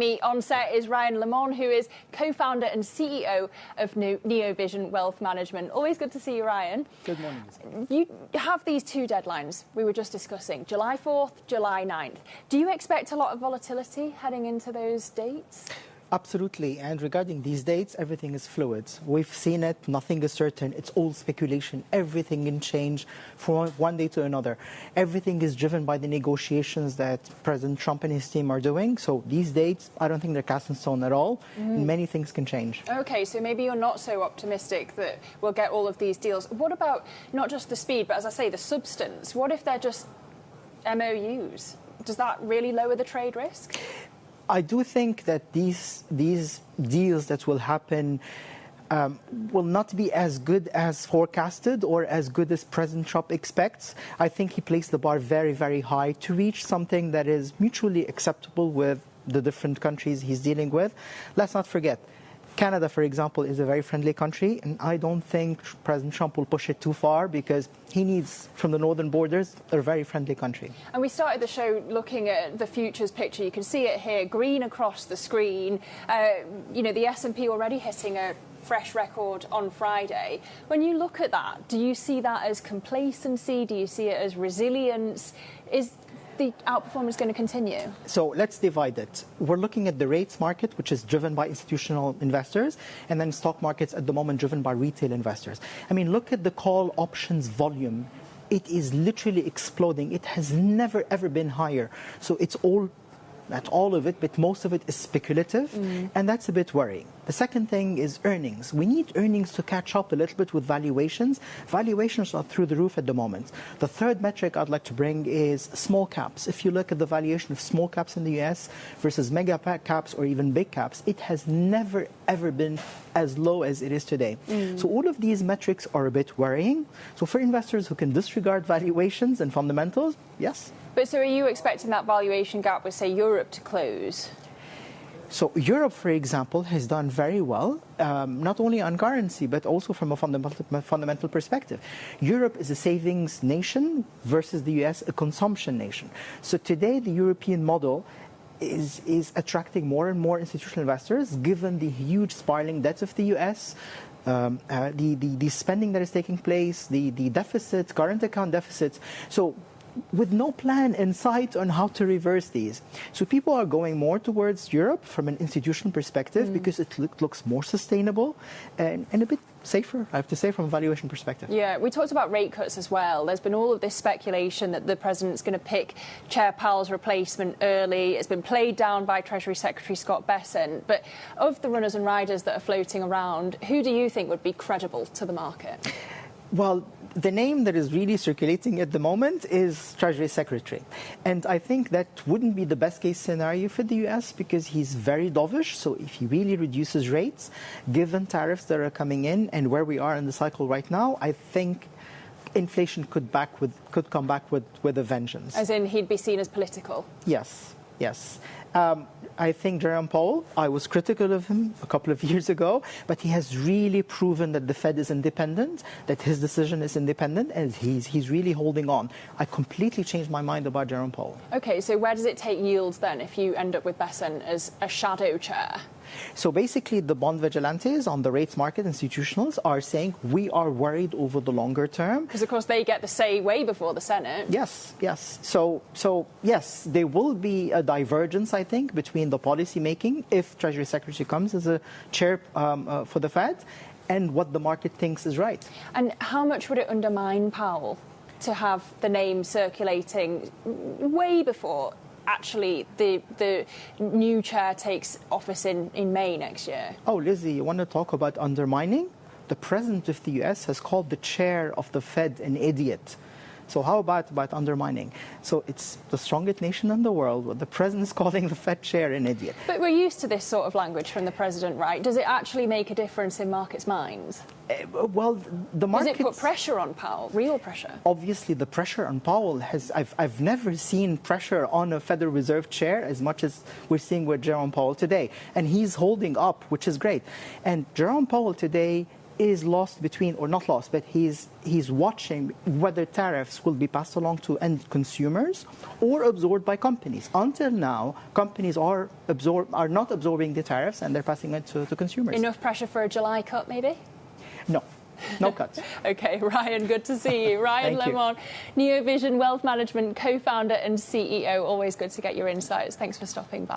Me on set is Ryan Lamont, who is co-founder and CEO of Neovision Wealth Management. Always good to see you, Ryan. Good morning. You have these two deadlines we were just discussing, July 4th, July 9th. Do you expect a lot of volatility heading into those dates? Absolutely. And regarding these dates, everything is fluid. We've seen it. Nothing is certain. It's all speculation. Everything can change from one day to another. Everything is driven by the negotiations that President Trump and his team are doing. So these dates, I don't think they're cast in stone at all. Many things can change. OK, so maybe you're not so optimistic that we'll get all of these deals. What about not just the speed, but as I say, the substance? What if they're just MOUs? Does that really lower the trade risk? I do think that these deals that will happen will not be as good as forecasted or as good as President Trump expects. I think he placed the bar very, very high to reach something that is mutually acceptable with the different countries he's dealing with. Let's not forget, Canada, for example, is a very friendly country, and I don't think President Trump will push it too far because he needs, from the northern borders, a very friendly country. And we started the show looking at the futures picture. You can see it here, green across the screen. You know, the S&P already hitting a fresh record on Friday. When you look at that, do you see that as complacency? Do you see it as resilience? Is the outperformance going to continue? So let's divide it. We're looking at the rates market, which is driven by institutional investors, and then stock markets at the moment driven by retail investors. I mean, look at the call options volume. It is literally exploding. It has never, ever been higher. So it's not all of it, but most of it is speculative, and that's a bit worrying. The second thing is earnings. We need earnings to catch up a little bit with valuations. Valuations are through the roof at the moment. The third metric I'd like to bring is small caps. If you look at the valuation of small caps in the US versus mega caps or even big caps, it has never, ever been as low as it is today. So all of these metrics are a bit worrying. So for investors who can disregard valuations and fundamentals, yes. But so are you expecting that valuation gap with, say, Europe to close? So Europe, for example, has done very well, not only on currency, but also from a fundamental perspective. Europe is a savings nation versus the US, a consumption nation. So today, the European model is attracting more and more institutional investors, given the huge spiraling debt of the US, the spending that is taking place, the deficit, current account deficits. So with no plan in sight on how to reverse these. So people are going more towards Europe from an institutional perspective because it looks more sustainable and a bit safer, I have to say, from a valuation perspective. Yeah, we talked about rate cuts as well. There's been all of this speculation that the president's going to pick Chair Powell's replacement early. It's been played down by Treasury Secretary Scott Bessent. But of the runners and riders that are floating around, who do you think would be credible to the market? Well, the name that is really circulating at the moment is Treasury Secretary. And I think that wouldn't be the best case scenario for the US because he's very dovish. So if he really reduces rates, given tariffs that are coming in and where we are in the cycle right now, I think inflation could come back with a vengeance. As in he'd be seen as political? Yes, yes. I think Jerome Powell, I was critical of him a couple of years ago, but he has really proven that the Fed is independent, that his decision is independent, and he's really holding on. I completely changed my mind about Jerome Powell. OK, so where does it take yields then if you end up with Bessent as a shadow chair? So basically, the bond vigilantes on the rates market, institutionals, are saying we are worried over the longer term. Because, of course, they get the say way before the Senate. Yes, yes. So yes, there will be a divergence, I think, between the policy making, if Treasury Secretary comes as a chair for the Fed, and what the market thinks is right. And how much would it undermine Powell to have the name circulating way before actually the new chair takes office in May next year? Oh, Lizzie, you want to talk about undermining? The president of the US has called the chair of the Fed an idiot. So how about undermining? So it's the strongest nation in the world, but the president is calling the Fed chair an idiot. But we're used to this sort of language from the president, right? Does it actually make a difference in markets' minds? Well, the market... Does it put pressure on Powell, real pressure? Obviously, the pressure on Powell has... I've never seen pressure on a Federal Reserve chair as much as we're seeing with Jerome Powell today. And he's holding up, which is great. And Jerome Powell today is lost between, or not lost, but he's watching whether tariffs will be passed along to end consumers or absorbed by companies. Until now, companies are not absorbing the tariffs, and they're passing it to consumers. Enough pressure for a July cut, maybe? No. No cuts. Okay, Ryan, good to see you. Ryan Lemon, Neovision Wealth Management co-founder and CEO. Always good to get your insights. Thanks for stopping by.